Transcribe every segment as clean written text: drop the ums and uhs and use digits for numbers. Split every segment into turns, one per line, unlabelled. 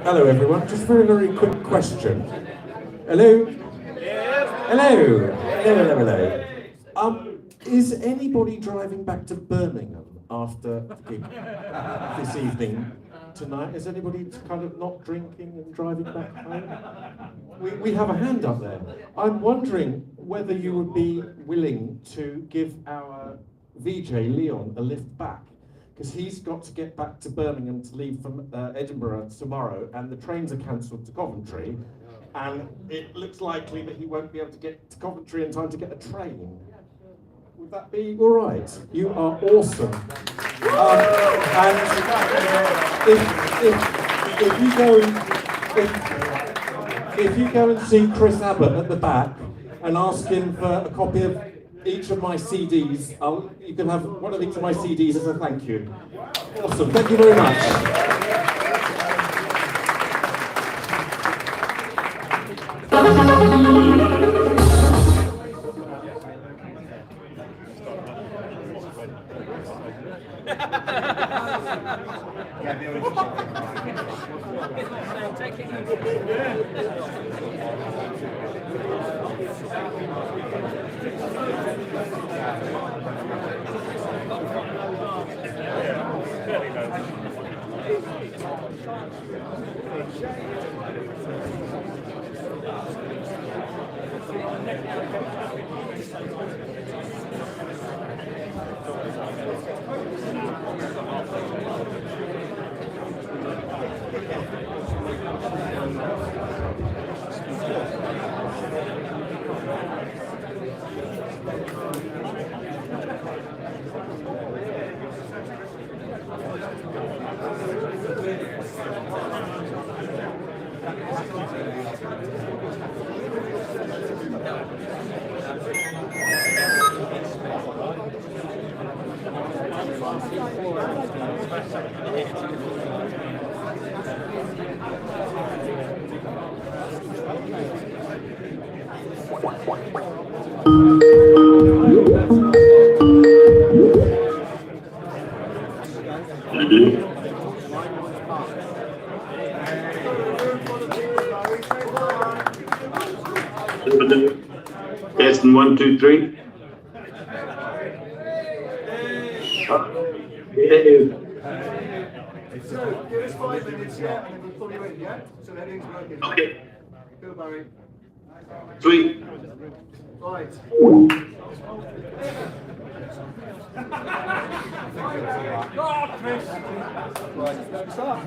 Hello everyone, just for a very quick question. Hello? Hello? Hello. Is anybody driving back to Birmingham after the gig this evening tonight? Is anybody kind of not drinking and driving back home? We have a hand up there. I'm wondering whether you would be willing to give our VJ Leon a lift back, because he's got to get back to Birmingham to leave from Edinburgh tomorrow, and the trains are cancelled to Coventry, and it looks likely that he won't be able to get to Coventry in time to get a train. Would that be all right? You are awesome. And if you go and see Chris Abbott at the back and ask him for a copy of each of my CDs, you can have one of each of my CDs as a thank you. Awesome. Thank you very much.
Testing 1, 2, 3.
So, give us 5 minutes, yeah, and then we'll pull you in, yeah? So everything's working.
Okay.
Go, Barry.
Sweet.
Right. God, Chris! Right, start.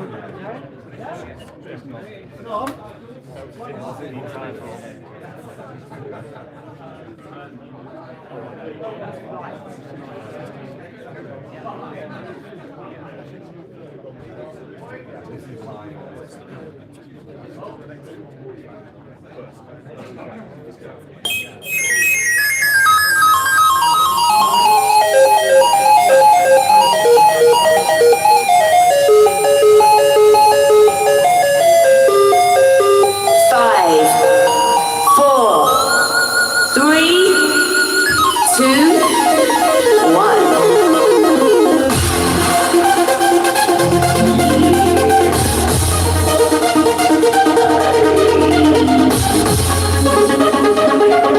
Thank you.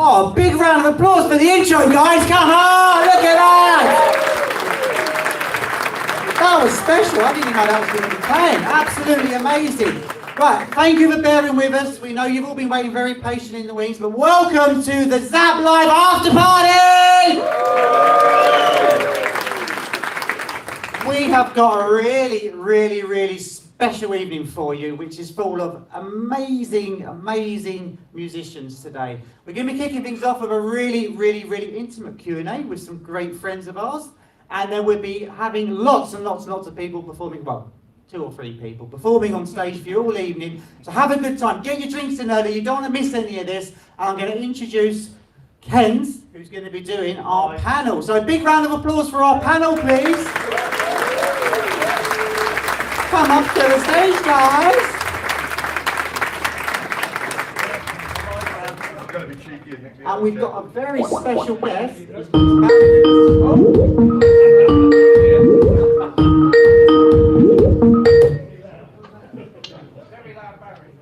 Oh, big round of applause for the intro, guys. Come on, look at that. That was special. I didn't know that was going to be playing. Absolutely amazing. Right, thank you for bearing with us. We know you've all been waiting very patient in the wings, but welcome to the ZZAP Live After Party! We have got a really special evening for you, which is full of amazing musicians today. We're going to be kicking things off with a really intimate Q&A with some great friends of ours, and then we'll be having lots of people performing, well, 2 or 3 people performing on stage for you all evening. So have a good time. Get your drinks in early. You don't want to miss any of this. I'm going to introduce Kens, who's going to be doing our panel. So a big round of applause for our panel, please. Come up to the stage, guys. And we've got a very special guest.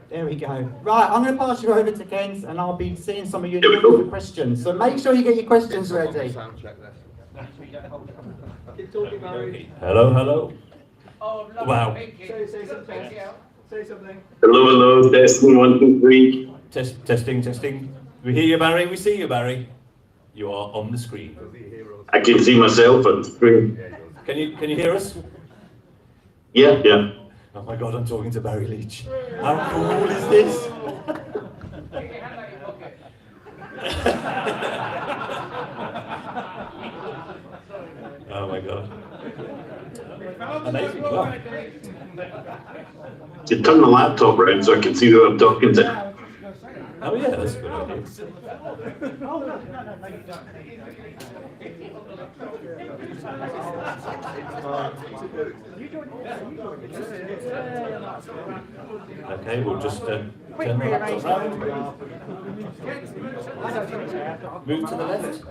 There we go. Right, I'm going to pass you over to Ken's, and I'll be seeing some of you with the questions. So make sure you get your questions ready.
Hello. Wow.
Say something.
Hello, testing, 1, 2, 3.
Testing. We hear you, Barry. We see you, Barry. You are on the screen.
I can see myself on the screen.
Can you hear us?
Yeah.
Oh my God, I'm talking to Barry Leitch. How cool is this? Oh my God. Amazing. Wow.
You turn the laptop around so I can see who I'm talking to.
Oh yeah, that's a good idea. Okay, we'll just turn the laptop around. Move to the left.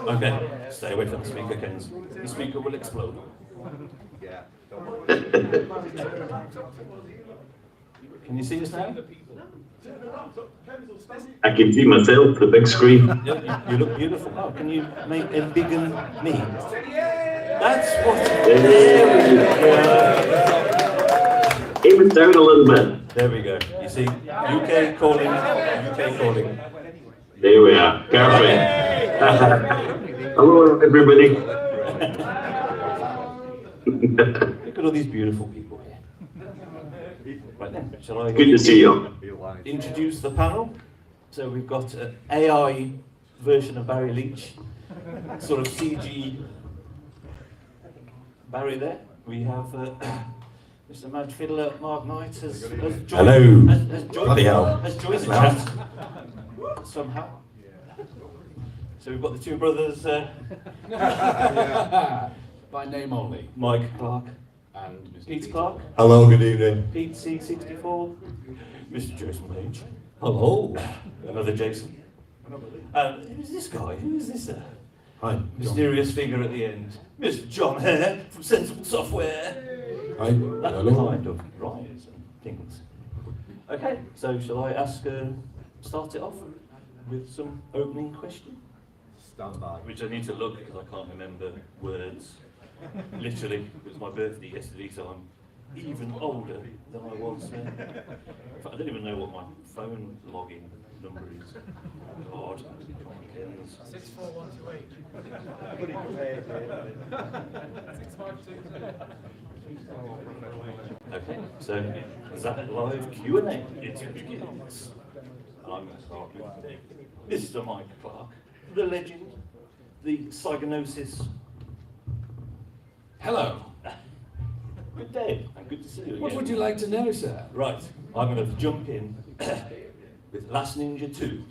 Okay, stay away from the speaker, Kens. The speaker will explode. Can you see us now?
I can see myself, the big screen.
You look beautiful. Oh, can you make a bigger me? That's what.
There we go. Aim it down a little bit.
There we go. You see, UK calling.
There we are. Perfect. Hello, everybody.
Look at all these beautiful people here. Right then, shall I?
Good to see you.
Introduce the panel. So we've got an AI version of Barry Leitch, sort of CG Barry there. We have Mr. Madfiddler, Mark Knight has joined.
Hello.
Has joined,
Bloody hell.
Has joined the chat somehow. So we've got the two brothers,
By name only.
Mike Clarke
And Mr.
Pete Clarke,
Hello, good evening.
Pete C64, Mr. Jason Leitch,
Hello.
another Jason. Who's this guy? Who is this?
Hi.
Mysterious figure at the end. Mr. Jon Hare from Sensible Software.
Hi.
That
Hello.
kind of rhymes and things. Okay, so shall I start it off with some opening question?
Stand by.
Which I need to look because I can't remember words. Literally, it was my birthday yesterday, so I'm even older than I was. In fact, I don't even know what my phone login number is. God, come on, kids.
64128.
Okay, so is that live Q&A? It begins. And I'm going to start with Mr. Mike Clarke, the legend, the psygnosis.
Hello.
Good day, and good to see you again.
What would you like to know, sir?
Right, I'm going to jump in with Last Ninja 2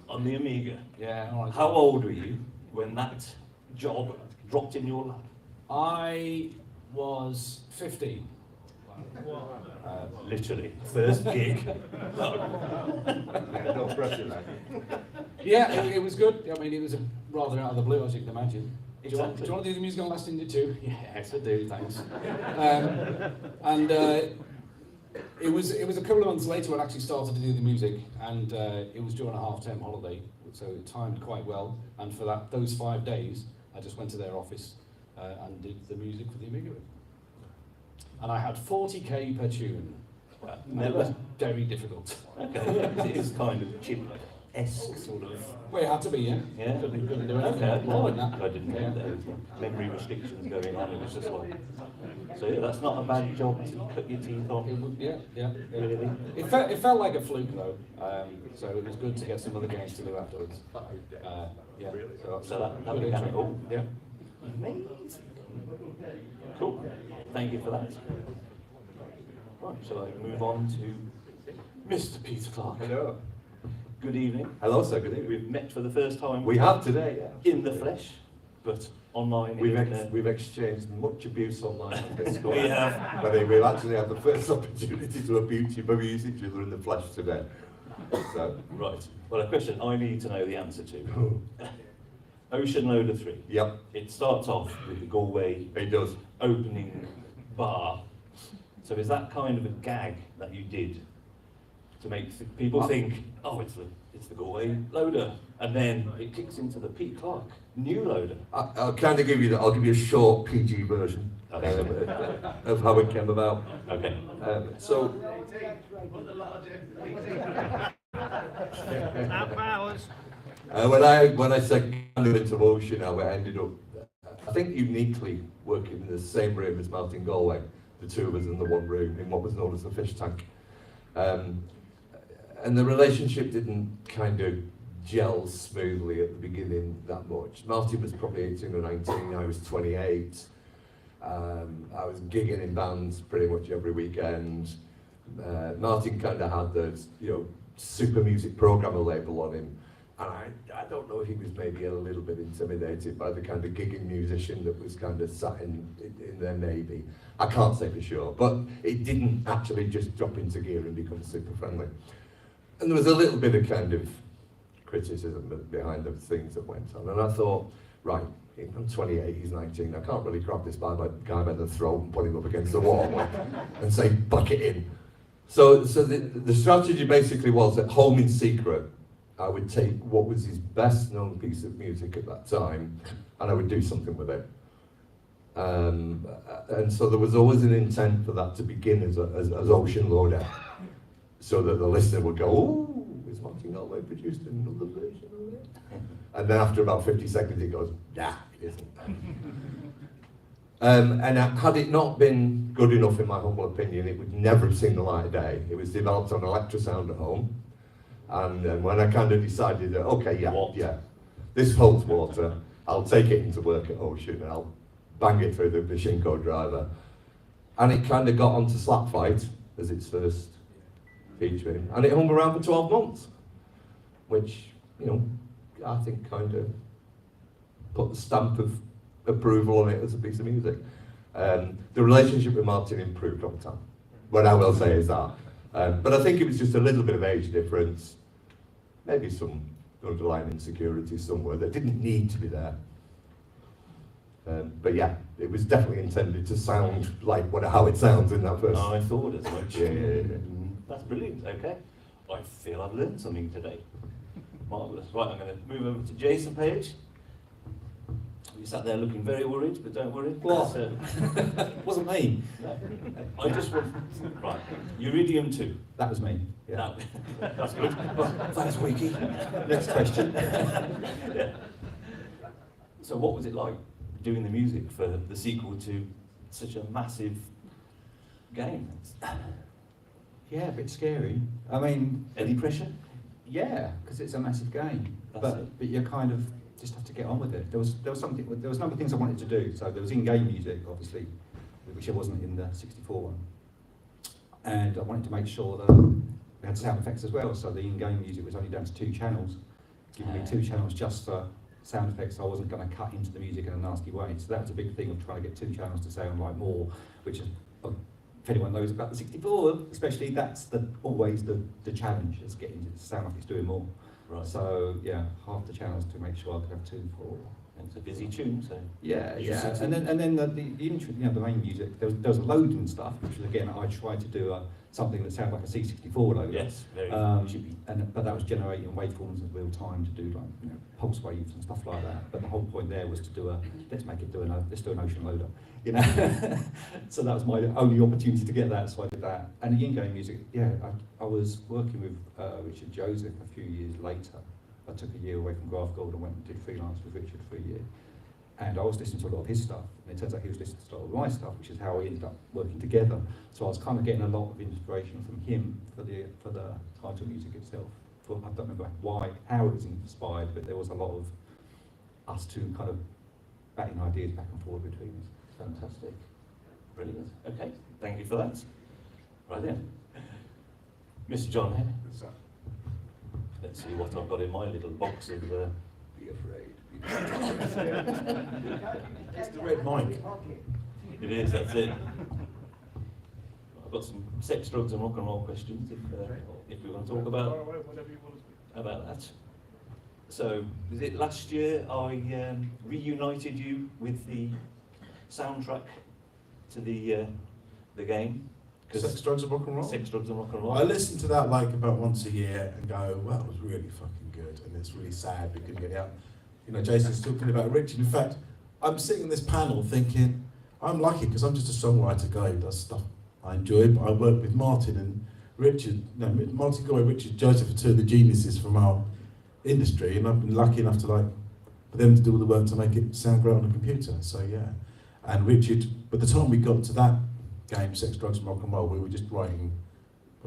on the Amiga.
Yeah, all right.
How old were you when that job dropped in your lap?
I was 15.
Literally, first gig.
No pressure, lad.
Yeah, it was good. I mean, it was rather out of the blue, as you can imagine. Do you want
Exactly.
to do the music on Last Ninja 2? Yes, I do, thanks. It was a couple of months later when I actually started to do the music, and it was during a half-term holiday, so it timed quite well. And for those 5 days, I just went to their office and did the music for the Amiga. And I had 40k per tune.
Well,
And it was very difficult.
Okay, yeah, it is kind of chip-esque sort of.
Well, it had to be, yeah.
Yeah.
Couldn't do anything
Okay,
more than that.
I didn't know there was memory restrictions going on. It was just like, so yeah, that's not a bad job to cut your teeth
It
on.
would, yeah.
Really.
It felt like a fluke though, so it was good to get some other games to do afterwards. Yeah.
So that
good
began it
intro.
all.
Yeah.
Amazing. Cool. Thank you for that. Right, shall I move on to Mr. Peter Clarke?
Hello.
Good evening.
Hello, sir. Good evening.
We've met for the first time.
We have today, yeah.
In the flesh, but online.
We've exchanged much abuse online on this call.
We have.
But we've actually had the first opportunity to abuse each other in the flesh today. So,
Right. Well, a question I need to know the answer to. Ocean Loader 3.
yep,
It starts off with the Galway
it does.
opening bar. So is that kind of a gag that you did to make people think, oh, it's the Galway loader, and then it kicks into the Pete Clarke new loader?
I'll kind of give you I'll give you a short PG version
Okay.
of how it came about.
Okay.
So, when I said kind of into Ocean, I ended up, I think, uniquely working in the same room as Martin Galway. The two of us in the one room in what was known as the fish tank. And the relationship didn't kind of gel smoothly at the beginning that much. Martin was probably 18 or 19, I was 28. I was gigging in bands pretty much every weekend. Martin kind of had the, super music programmer label on him. And I don't know if he was maybe a little bit intimidated by the kind of gigging musician that was kind of sat in there maybe. I can't say for sure, but it didn't actually just drop into gear and become super friendly. And there was a little bit of kind of criticism behind the things that went on. And I thought, right, I'm 28, he's 19, I can't really grab this guy by the throat and put him up against the wall and say, buck it in. So the strategy basically was at home in secret, I would take what was his best known piece of music at that time and I would do something with it. And so there was always an intent for that to begin as Ocean Loader, so that the listener would go, oh, is Martin Galway produced another version of it? And then after about 50 seconds it goes, nah, it isn't. And had it not been good enough, in my humble opinion, it would never have seen the light of day. It was developed on Electrosound at home. And when I kind of decided that, okay, yeah, this holds water, I'll take it into work at Ocean and I'll bang it through the machine code driver. and it kind of got onto Slap Fight as its first featuring, and it hung around for 12 months, which, you know, I think kind of put the stamp of approval on it as a piece of music. The relationship with Martin improved over time. What I will say is that. But I think it was just a little bit of age difference, maybe some underlying insecurity somewhere that didn't need to be there. But yeah, it was definitely intended to sound like how it sounds in that first.
I thought as much.
Yeah.
That's brilliant. Okay, I feel I've learned something today. Marvellous. Right, I'm going to move over to Jason Page. You sat there looking very worried, but don't worry.
What? Wasn't me.
No. I just want. Right, Uridium 2.
That was me. Yeah.
No. That's good.
Thanks, Wiki. Next question.
Yeah. So, what was it like doing the music for the sequel to such a massive game?
Yeah, a bit scary. I mean,
Any pressure?
yeah, because it's a massive game.
That's it.
But you kind of just have to get on with it. There was a number of things I wanted to do. So there was in-game music, obviously, which I wasn't in the 64 one. And I wanted to make sure that we had sound effects as well. So the in-game music was only down to 2 channels, giving me 2 channels just for sound effects. So I wasn't going to cut into the music in a nasty way. So that was a big thing of trying to get 2 channels to sound like more, which is, if anyone knows about the 64, especially, that's always the challenge, is getting it to sound like it's doing more.
Right.
So yeah, half the channels to make sure I could have 2 for.
It's a busy tune, so.
Yeah,
You
yeah.
said
And then the intro, the main music. There was loading stuff, which was again I tried to do something that sounded like a C64 loader.
Yes, very chippy.
But that was generating waveforms in real time to do pulse waves and stuff like that. But the whole point there was to do let's do an ocean loader, So that was my only opportunity to get that. So I did that. And the in-game music, yeah, I was working with Richard Joseph a few years later. I took a year away from Graph Gold and went and did freelance with Richard for a year. And I was listening to a lot of his stuff, and it turns out he was listening to a lot of my stuff, which is how we ended up working together. So I was kind of getting a lot of inspiration from him for the title music itself. I don't remember how it was inspired, but there was a lot of us two kind of batting ideas back and forth between us.
Fantastic. Brilliant. Okay, thank you for that. Right then. Mr. Jon Hare. Let's see what I've got in my little box of...
Be afraid.
It's the red mic.
It is, that's it. I've got some sex, drugs and rock and roll questions if we want to talk about that. So, was it last year I reunited you with the soundtrack to the game?
Sex, drugs and rock and roll?
Sex, drugs and rock and roll.
I listen to that about once a year and go, well, it was really fucking good, and it's really sad we couldn't get it out. Jason's talking about Richard. In fact, I'm sitting in this panel thinking, I'm lucky because I'm just a songwriter guy who does stuff I enjoy, but I work with Martin and Richard. Martin Goy, Richard Joseph are 2 of the geniuses from our industry, and I've been lucky enough to for them to do all the work to make it sound great on a computer. So yeah, and Richard, by the time we got to that game, Sex, Drugs and Rock and Roll, we were just writing,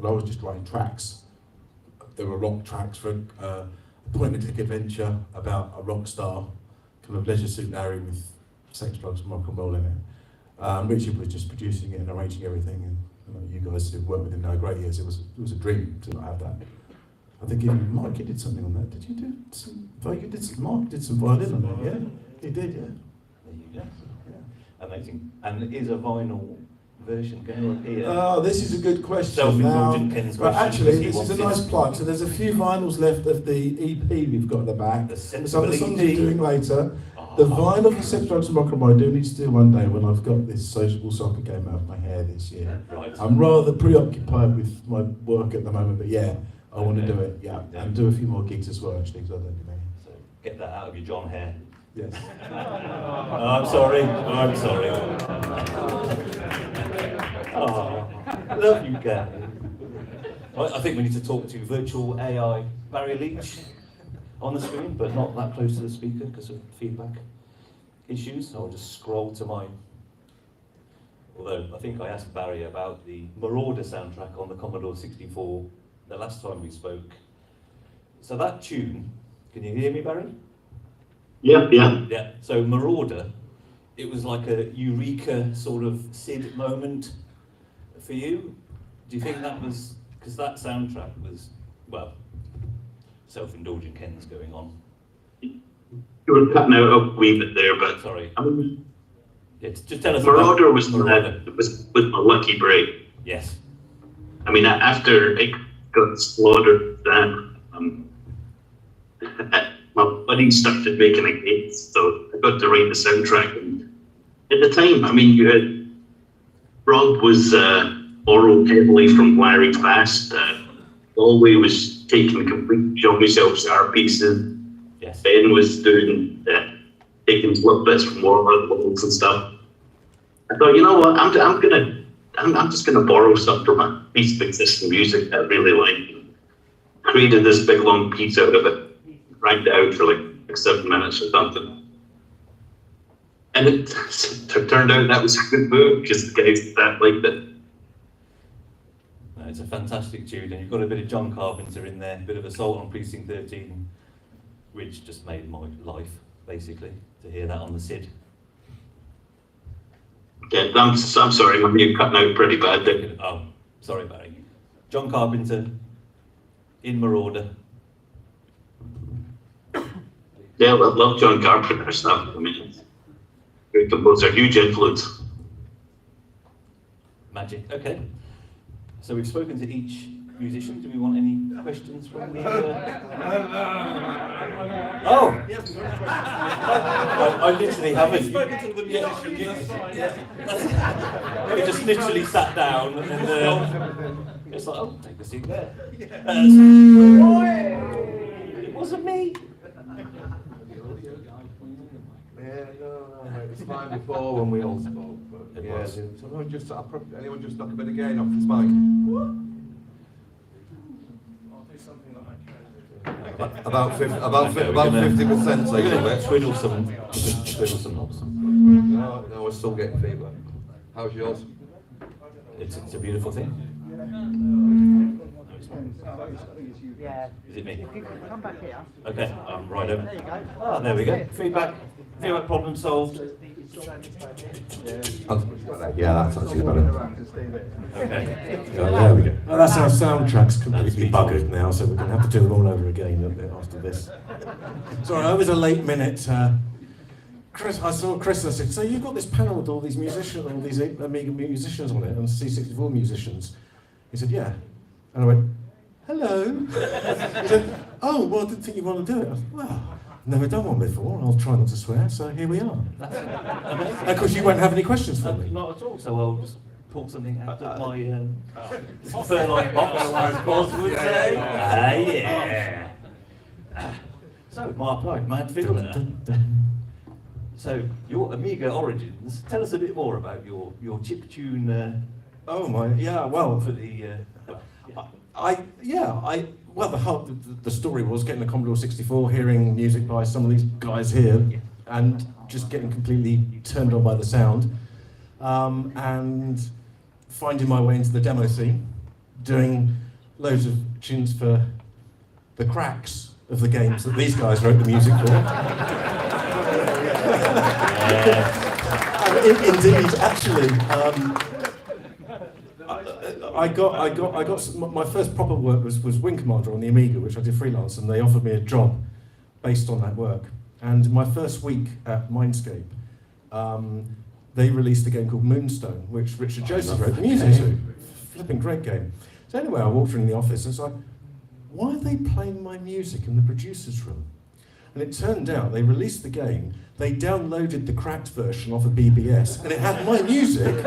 I was just writing tracks. There were rock tracks for a point-and-click adventure about a rock star, kind of Leisure Suit Larry with Sex, Drugs and Rock and Roll in it. Richard was just producing it and arranging everything, and you guys who've worked with him now great years, it was a dream to not have that. I think even Mike, you did something on that. Did you do some? Mark did some violin on that, yeah? He did, yeah.
There you go. Yeah. Amazing. And is a vinyl version going to appear?
Oh, this is a good question.
Self-indulgent Ken's
Well,
question.
actually, this is a nice plug. So there's a few vinyls left of the EP we've got at the back. Some of the songs we're doing later. The vinyl for Sex, Drugs and Rock and Roll I do need to do one day when I've got this sociable soccer game out of my hair this year.
Right.
I'm rather preoccupied with my work at the moment, but yeah, I want to do it, yeah. And do a few more gigs as well, actually, because I don't do many.
So get that out of your Jon Hare.
Yes.
I'm sorry. Oh, love you, Gary. I think we need to talk to virtual AI Barry Leitch on the screen, but not that close to the speaker because of feedback issues. I'll just scroll to mine. Although I think I asked Barry about the Marauder soundtrack on the Commodore 64 the last time we spoke. So that tune, can you hear me, Barry?
Yeah.
Yeah. So Marauder it was like a eureka sort of Sid moment for you? Do you think that was, because that soundtrack was, well, self-indulgent Ken's going on.
You were cutting out a wee bit there, but
Sorry.
I mean,
Yeah, just tell us
Marauder
about
was
Marauder.
was my lucky break.
Yes.
I mean, after it got slaughtered, my buddy started making a game, so I got to write the soundtrack. And at the time, I mean, you had Rob was borrowed heavily from Larry Fast. Galway was taking complete Jean-Michel Jarre pieces.
Yes.
Ben was doing taking little bits from Warlord levels and stuff. I thought, you know what, I'm just gonna borrow stuff from a piece of existing music that I really like. Created this big long piece out of it, dragged it out for like 7 minutes or something. And it turned out that was a good move because the guys that liked it.
No, it's a fantastic tune, and you've got a bit of John Carpenter in there, a bit of Assault on Precinct 13, which just made my life, basically, to hear that on the Sid.
Yeah, I'm sorry, you're cutting out pretty bad there.
Oh, sorry, Barry. John Carpenter in Marauder.
Yeah, I love John Carpenter stuff. I mean, great composer, huge influence.
Magic. Okay. So we've spoken to each musician. Do we want any questions from the? Oh, I literally haven't. Spoken to the musicians. We just literally sat down and it's like, oh, take a seat there. It wasn't me.
Yeah, no, it's fine before when we all spoke. But yeah, so anyone just knock a bit of gain off his mic.
I'll do something that I can.
About 50%.
We're going to twiddle some knobs.
No, we're still getting feedback. How's yours?
It's a beautiful thing.
Yeah.
Is it me?
If you could come back here.
Okay, I'm right over.
There you go.
Oh, there we go. Feedback problem solved.
Yeah, that's actually better.
Okay.
There we go. Well, that's our soundtrack's completely buggered now, so we're going to have to do it all over again after this. Sorry, I was a late minute. Chris, I saw Chris and I said, so you've got this panel with all these musicians, all these Amiga musicians on it, and C64 musicians. He said, yeah. And I went, hello. He said, oh, well, I didn't think you want to do it. I said, well, I've never done one before. I'll try not to swear, so here we are. And of course, you won't have any questions for me.
Not at all, so I'll just pull something out of my fur-lined box, as Boz would say. Yeah. So, Mark Clarke, Madfiddler. So, your Amiga origins, tell us a bit more about your chiptune
Oh my, yeah, well,
for the...
the story was getting a Commodore 64, hearing music by some of these guys here, and just getting completely turned on by the sound, and finding my way into the demo scene, doing loads of tunes for the cracks of the games that these guys wrote the music for. Indeed, actually. I got my first proper work was Wing Commander on the Amiga, which I did freelance, and they offered me a job based on that work. And my first week at Mindscape, they released a game called Moonstone, which Richard Joseph wrote the music to. Flipping great game. So anyway, I walked in the office and it's like, why are they playing my music in the producer's room? And it turned out they released the game, they downloaded the cracked version off of BBS, and it had my music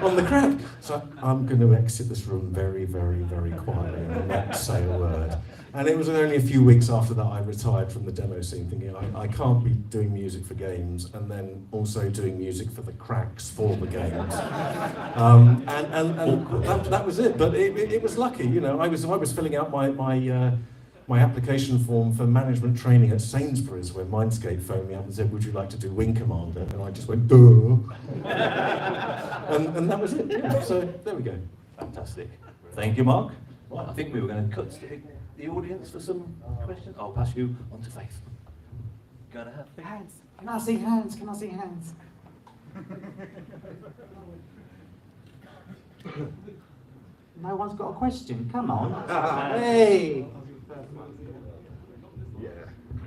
on the crack. So I'm going to exit this room very, very, very quietly and not say a word. And it was only a few weeks after that I retired from the demo scene, thinking I can't be doing music for games and then also doing music for the cracks for the games. And that was it. But it was lucky, you know. I was filling out my application form for management training at Sainsbury's when Mindscape phoned me up and said, would you like to do Wing Commander? And I just went, duh. and that was it. Yeah. So there we go.
Fantastic. Thank you, Mark. Well, I think we were going to cut to the audience for some questions. I'll pass you on to Faith. Gotta have things.
Hands. Can I see hands? Can I see hands? No one's got a question. Come on. Hey.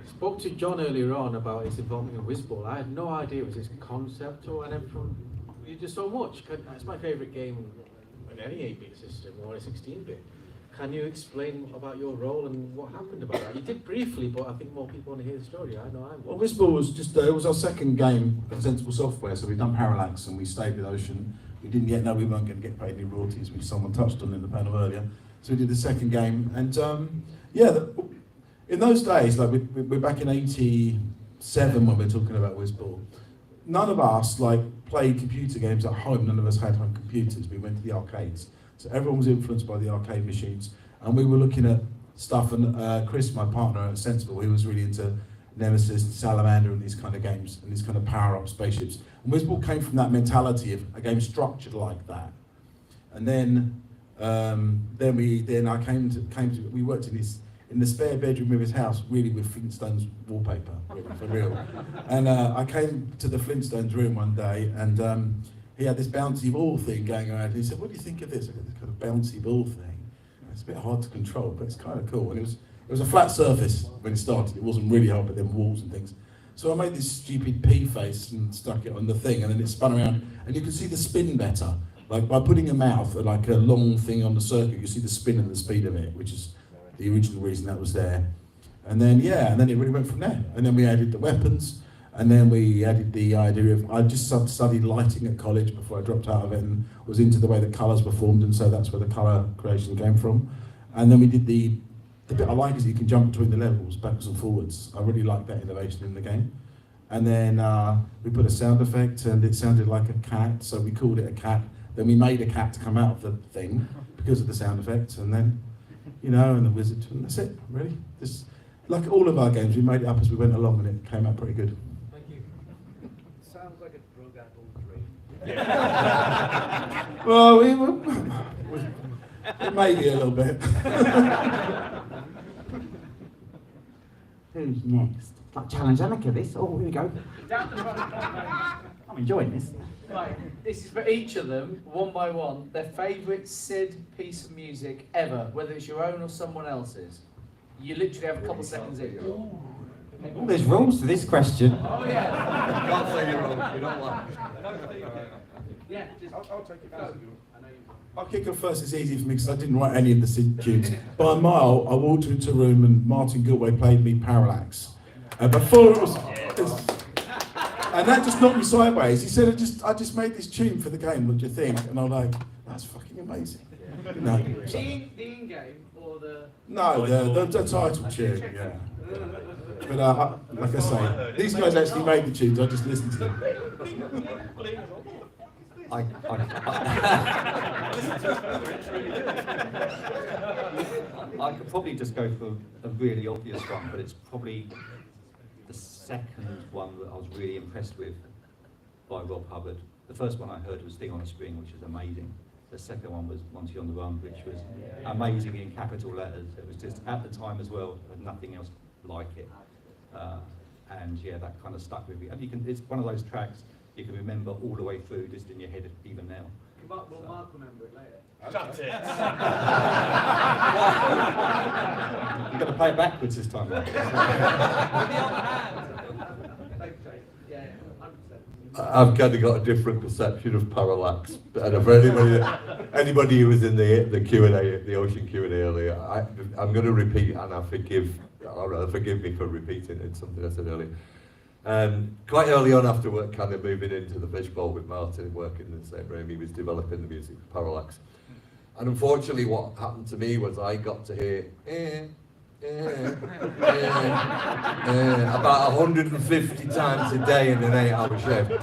Spoke to John earlier on about his involvement in Wizball. I had no idea it was his concept or whatever. From you do so much. It's my favourite game on any 8-bit system or a 16-bit. Can you explain about your role and what happened about that? You did briefly, but I think more people want to hear the story. I know I
Well,
will.
Wizball was just, it was our second game of Sensible Software, so we'd done Parallax and we stayed with Ocean. We didn't yet know we weren't going to get paid any royalties, which someone touched on in the panel earlier. So we did the second game, and in those days, like we're back in '87 when we're talking about Wizball. None of us played computer games at home. None of us had home computers. We went to the arcades. So everyone was influenced by the arcade machines, and we were looking at stuff. And Chris, my partner at Sensible, he was really into Nemesis and Salamander and these kind of games and these kind of power-up spaceships. And Wizball came from that mentality of a game structured like that. And then I came to we worked in the spare bedroom of his house, really with Flintstones wallpaper, really, for real. And I came to the Flintstones room one day, and he had this bouncy ball thing going around. And he said, "What do you think of this?" I got this kind of bouncy ball thing. It's a bit hard to control, but it's kind of cool. And it was a flat surface when it started. It wasn't really hard, but then walls and things. So I made this stupid P face and stuck it on the thing, and then it spun around, and you could see the spin better. Like by putting a mouth, like a long thing on the circuit, you see the spin and the speed of it, which is the original reason that was there. And then it really went from there. And then we added the weapons, and then we added the idea of, I just studied lighting at college before I dropped out of it and was into the way the colours were formed, and so that's where the colour creation came from. And then we did the bit I like is you can jump between the levels, backwards and forwards. I really like that innovation in the game. And then we put a sound effect, and it sounded like a cat, so we called it a cat. Then we made a cat to come out of the thing because of the sound effects, and then, and the wizard, and that's it, really. Just like all of our games, we made it up as we went along, and it came out pretty good.
Thank you. Sounds like a drug apple dream.
Well, maybe a little bit.
Who's next? Like Challenge Amica, this. Oh, here we go. I'm enjoying this.
Right, this is for each of them, one by one, their favourite SID piece of music ever, whether it's your own or someone else's. You literally have a couple seconds in.
Oh, there's rules to this question.
Oh yeah.
You can't say you're wrong, you don't like.
Yeah,
I'll take it first.
I'll kick off first. It's easy for me because I didn't write any of the SID tunes. By a mile, I walked into a room and Martin Gilway played me Parallax. Before it was, and that just knocked me sideways. He said, I just made this tune for the game, what do you think? And I'm like, that's fucking amazing. No,
the in-game or the...
no, the title tune, yeah. But like I say, these guys actually made the tunes, I just listened to them.
I could probably just go for a really obvious one, but it's probably the second one that I was really impressed with by Rob Hubbard. The first one I heard was Thing on a String, which is amazing. The second one was Monty on the Run, which was amazing in capital letters. It was just, at the time as well, there was nothing else like it. And yeah, that kind of stuck with me. And it's one of those tracks you can remember all the way through, just in your head even now.
Will Mark remember it later?
That's it.
You've got to play it backwards this time.
With the other hand. Yeah, 100%.
I've kind of got a different perception of Parallax, and for anybody who was in the Q&A, the Ocean Q&A earlier, I'm going to repeat, and forgive me for repeating it, something I said earlier. Quite early on after work, kind of moving into the Fishbowl with Martin, working in the same room, he was developing the music for Parallax. And unfortunately what happened to me was I got to hear about 150 times a day in an 8-hour shift.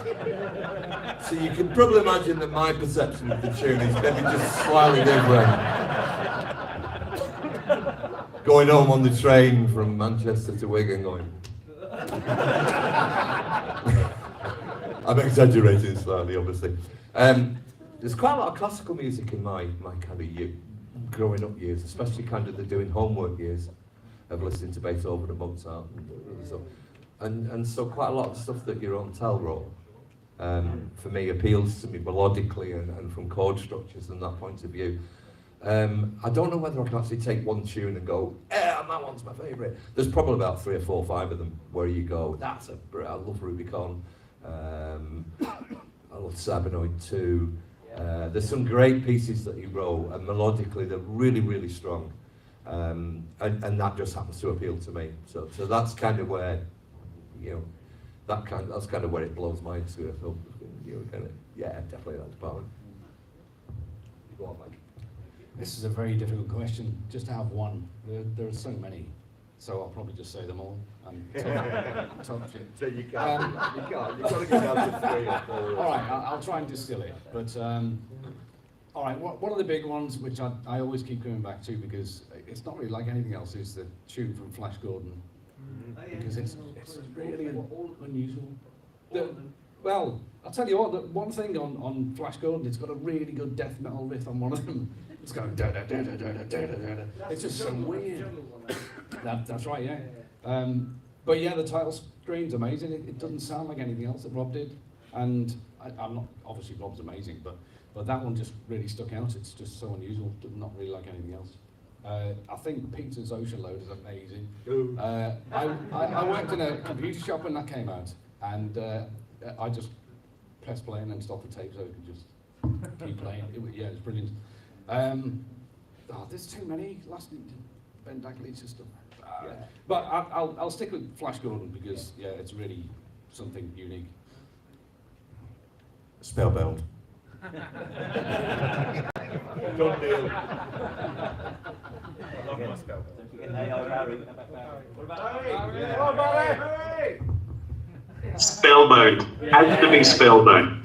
So you can probably imagine that my perception of the tune is maybe just slightly different. Going home on the train from Manchester to Wigan going... I'm exaggerating slightly, obviously. There's quite a lot of classical music in my kind of growing up years, especially kind of the doing homework years of listening to Beethoven and Mozart and stuff. And so quite a lot of stuff that you're on Telro, for me, appeals to me melodically and from chord structures and that point of view. I don't know whether I can actually take one tune and go, yeah, that one's my favourite. There's probably about 3 or 4 or 5 of them where you go, I love Rubicon, I love Sabinoid too. There's some great pieces that he wrote, and melodically they're really, really strong. And that just happens to appeal to me. So that's kind of where, you know, that's kind of where it blows my sphere. So, you know, kind of, yeah, definitely that department. Go on, Mike.
This is a very difficult question. Just to have one. There are so many, so I'll probably just say them all.
So you can't. You've got to go down to 3 or 4.
All right, I'll try and distill it. But all right, one of the big ones, which I always keep coming back to because it's not really like anything else, is the tune from Flash Gordon. Because it's really unusual. Well, I'll tell you what, the one thing on Flash Gordon, it's got a really good death metal riff on one of them. It's going da da da da da da da da da. It's just so weird. That's right, yeah. But yeah, the title screen's amazing. It doesn't sound like anything else that Rob did, and I'm not, obviously Rob's amazing, but that one just really stuck out. It's just so unusual, not really like anything else. I think Peter's Ocean Load is amazing. I worked in a computer shop when that came out, and I just pressed play and then stopped the tape so it could just keep playing. Yeah, it was brilliant. There's too many last Ben Daglich's stuff. But I'll stick with Flash Gordon because yeah, it's really something unique.
Spellbound.
Done deal.
Spellbound. Has to be Spellbound.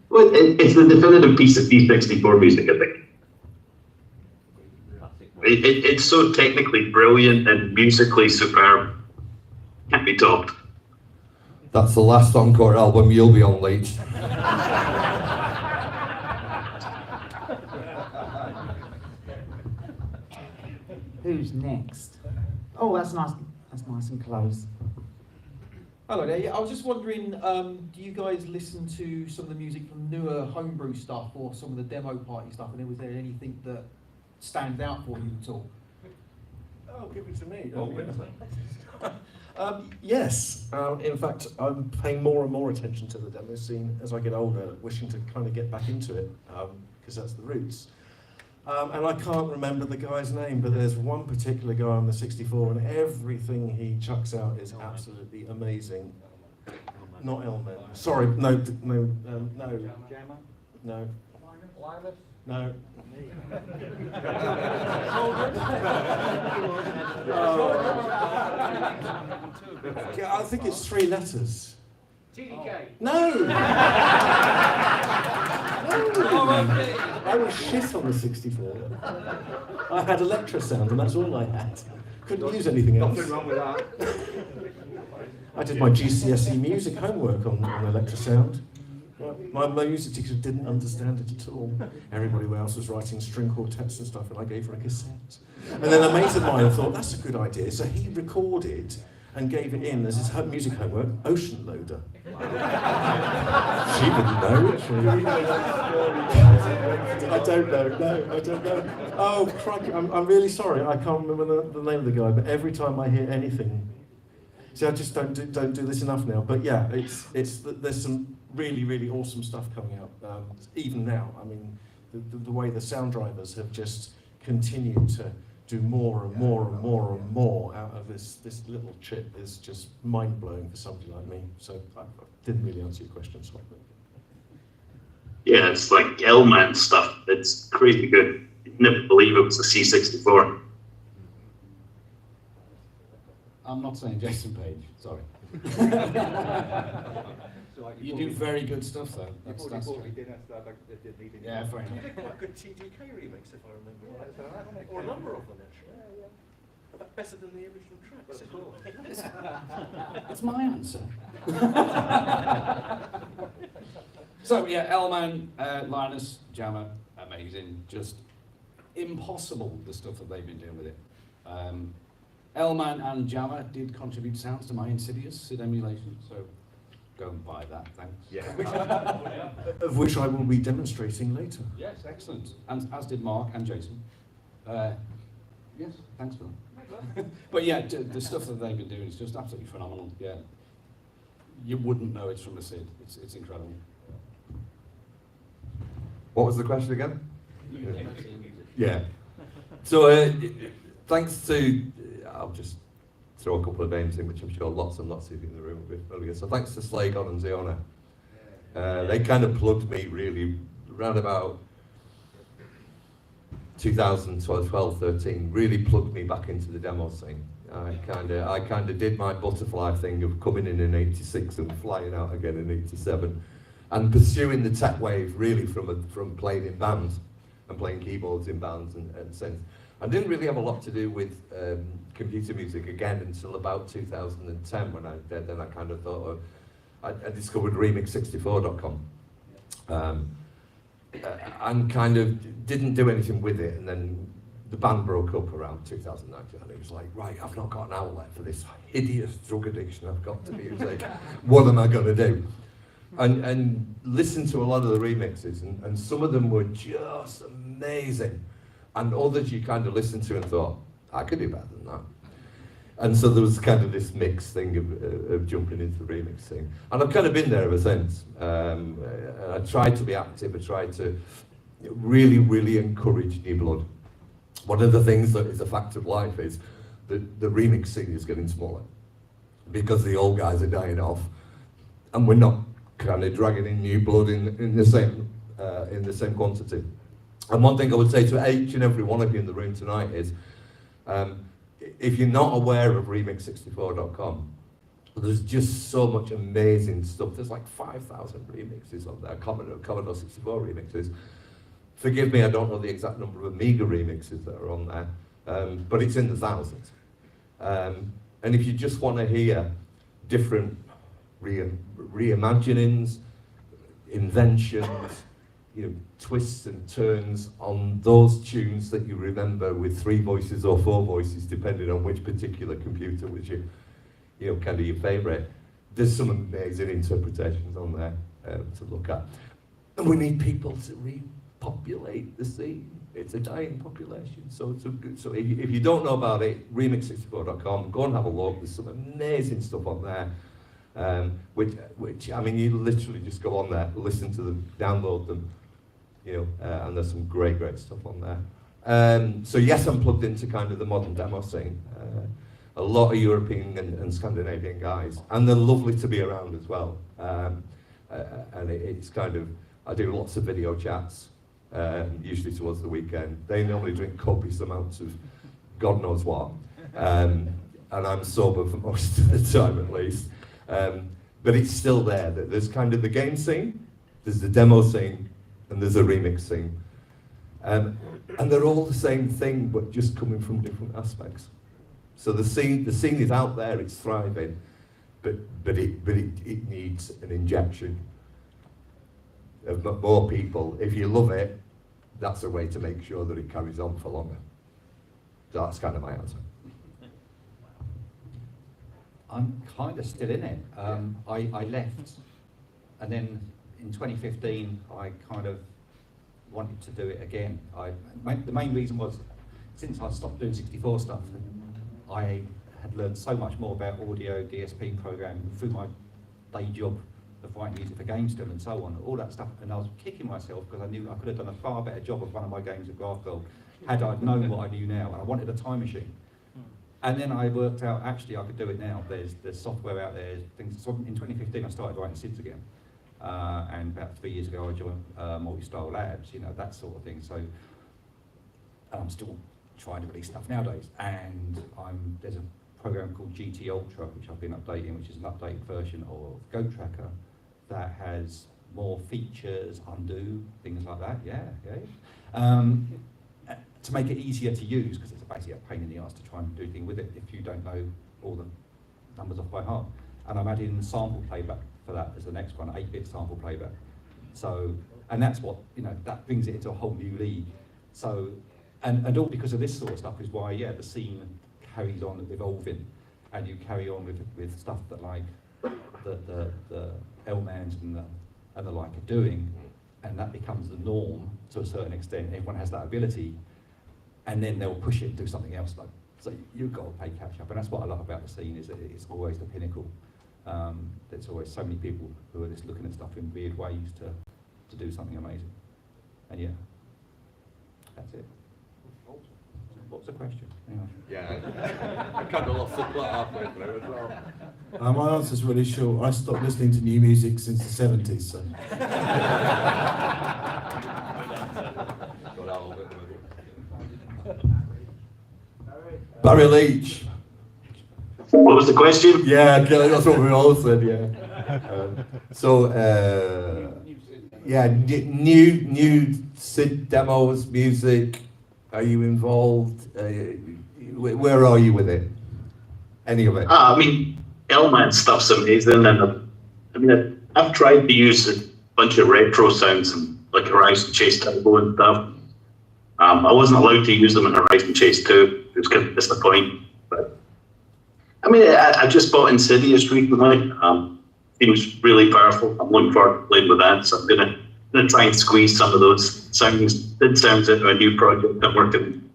Well, it's the definitive piece of D64 music, I think. It's so technically brilliant and musically superb. Can't be topped.
That's the last encore album you'll be on, Leitch.
Who's next? Oh, that's nice. That's nice and close.
Hello there. Yeah, I was just wondering, do you guys listen to some of the music from newer homebrew stuff or some of the demo party stuff? And was there anything that stands out for you at all?
Oh, give it to me. Yes. In fact, I'm paying more and more attention to the demo scene as I get older, wishing to kind of get back into it, because that's the roots. And I can't remember the guy's name, but there's one particular guy on the 64, and everything he chucks out is absolutely amazing. Not Elman. Sorry, no. No. No. I think it's 3 letters.
TDK.
No! I was shit on the 64. I had Electrosound, and that's all I had. Couldn't use anything else.
Nothing wrong with that.
I did my GCSE music homework on Electrosound. My music teacher didn't understand it at all. Everybody else was writing string quartets and stuff, and I gave her a cassette. And then a mate of mine thought, that's a good idea, so he recorded and gave it in as his music homework, Ocean Loader. She didn't know. I don't know, no, I don't know. Oh, crikey, I'm really sorry, I can't remember the name of the guy, but every time I hear anything, see, I just don't do this enough now, but yeah, there's some really, really awesome stuff coming out, even now. I mean, the way the sound drivers have just continued to do more and more and more and more out of this little chip is just mind-blowing for somebody like me. So I didn't really answer your question, sorry.
Yeah, it's like L-Man stuff. It's crazy good. You'd never believe it was a C64.
I'm not saying Jason Page, sorry. You do very good stuff though. That's true. Yeah, fair enough.
You did quite a good TDK remix, if I remember right. Or a number of them, actually. Yeah. Better than the original tracks, of course.
That's my answer. So yeah, L-Man, Linus, Jammer, amazing, just impossible, the stuff that they've been doing with it. Elman and Java did contribute sounds to my Insidious SID emulation, so go and buy that, thanks.
Yeah. Of which I will be demonstrating later.
Yes, excellent. And as did Mark and Jason. Yes, thanks for that. But yeah, the stuff that they've been doing is just absolutely phenomenal. Yeah, you wouldn't know it's from a SID. It's incredible.
What was the question again? Yeah. So thanks to, I'll just throw a couple of names in, which I'm sure lots and lots of you in the room will be familiar. So thanks to Slagon and Ziona. They kind of plugged me really around about 2012, 13, really plugged me back into the demo scene. I kind of did my butterfly thing of coming in 86 and flying out again in 87, and pursuing the tech wave really from playing in bands and playing keyboards in bands and synths. I didn't really have a lot to do with computer music again until about 2010 when I kind of thought I discovered remix64.com. And kind of didn't do anything with it, and then the band broke up around 2019, and it was like, right, I've not got an outlet for this hideous drug addiction I've got to music. What am I going to do? And listened to a lot of the remixes, and some of them were just amazing, and others you kind of listened to and thought, I could do better than that. And so there was kind of this mixed thing of jumping into the remix thing. And I've kind of been there ever since. I tried to be active, I tried to really, really encourage new blood. One of the things that is a fact of life is that the remix scene is getting smaller because the old guys are dying off, and we're not kind of dragging in new blood in the same quantity. And one thing I would say to each and every one of you in the room tonight is, if you're not aware of remix64.com, there's just so much amazing stuff. There's like 5,000 remixes on there, Commodore 64 remixes. Forgive me, I don't know the exact number of Amiga remixes that are on there, but it's in the thousands. And if you just want to hear different reimaginings, inventions, twists and turns on those tunes that you remember with 3 voices or 4 voices, depending on which particular computer was your kind of your favourite. There's some amazing interpretations on there to look at. And we need people to repopulate the scene. It's a dying population. So if you don't know about it, remix64.com, go and have a look. There's some amazing stuff on there. Which I mean, you literally just go on there, listen to them, download them, and there's some great stuff on there. So yes, I'm plugged into kind of the modern demo scene. A lot of European and Scandinavian guys, and they're lovely to be around as well. And it's kind of, I do lots of video chats, usually towards the weekend. They normally drink copious amounts of God knows what, and I'm sober for most of the time at least. But it's still there. There's kind of the game scene, there's the demo scene, and there's a remix scene. And they're all the same thing, but just coming from different aspects. So the scene is out there, it's thriving, but it needs an injection of more people. If you love it, that's a way to make sure that it carries on for longer. So that's kind of my answer.
I'm kind of still in it. I left, and then in 2015, I kind of wanted to do it again. The main reason was, since I stopped doing 64 stuff, I had learned so much more about audio, DSP programming through my day job of writing music for games still and so on, all that stuff. And I was kicking myself because I knew I could have done a far better job of one of my games at Graphville had I known what I knew now. And I wanted a time machine. And then I worked out, actually, I could do it now. There's software out there, things. So in 2015, I started writing SIDs again. And about 3 years ago, I joined Multi-Style Labs, that sort of thing. So I'm still trying to release stuff nowadays. And there's a program called GT Ultra, which I've been updating, which is an updated version of Goat Tracker that has more features, undo, things like that. To make it easier to use, because it's basically a pain in the arse to try and do anything with it if you don't know all the numbers off by heart. And I'm adding sample playback for that as the next one, 8-bit sample playback. So, and that's what, you know, that brings it into a whole new league. So, and all because of this sort of stuff is why, yeah, the scene carries on evolving, and you carry on with stuff that like the L-Mans and the like are doing, and that becomes the norm to a certain extent. Everyone has that ability, and then they'll push it and do something else. Like, so you've got to play catch up, and that's what I love about the scene, is that it's always the pinnacle. There's always so many people who are just looking at stuff in weird ways to do something amazing. And yeah, that's it. What's the question? Anyway.
Yeah, I kind of lost the plot halfway through as well.
My answer's really short. I stopped listening to new music since the 70s, so.
Barry Leitch.
What was the question?
Yeah, that's what we all said, yeah. Yeah, new SID demos, music, are you involved? Where are you with it? Any of it?
I mean, L-Man stuff's amazing, and I've tried to use a bunch of retro sounds and like Horizon Chase Turbo and stuff. I wasn't allowed to use them in Horizon Chase 2. It was kind of disappointing. But I mean, I just bought Insidious recently. It was really powerful. I'm looking forward to playing with that. So I'm gonna try and squeeze some of those sounds into a new project I'm working on.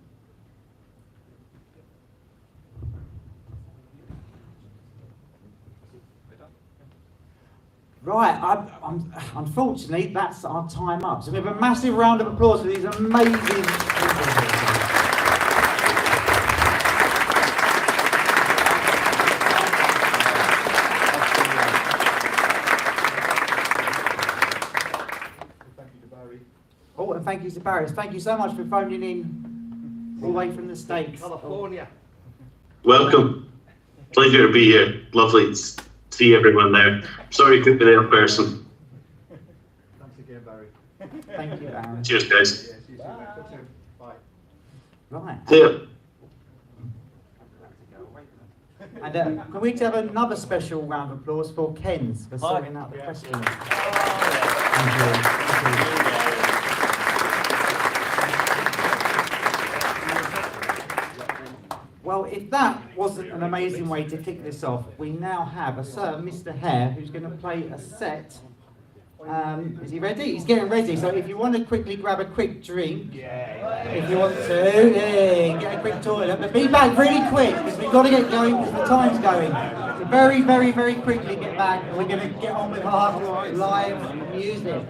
Right, unfortunately, that's our time up. So we have a massive round of applause for these amazing people. Oh, and thank you to Barry. Thank you so much for phoning in all the way from the States.
California.
Welcome. Pleasure to be here. Lovely to see everyone there. Sorry you couldn't be there in person.
Thanks again, Barry.
Thank you, Aaron.
Cheers, guys.
Yeah, see you soon. Bye.
Right.
See ya.
And can we have another special round of applause for Ken's for sorting out the questions? Thank you. Thank you. Well, if that wasn't an amazing way to kick this off, we now have a certain Mr. Hare who's going to play a set. Is he ready? He's getting ready. So if you want to quickly grab a quick drink, if you want to, get a quick toilet, but be back really quick because we've got to get going because the time's going. So very, very, very quickly get back and we're going to get on with our live music.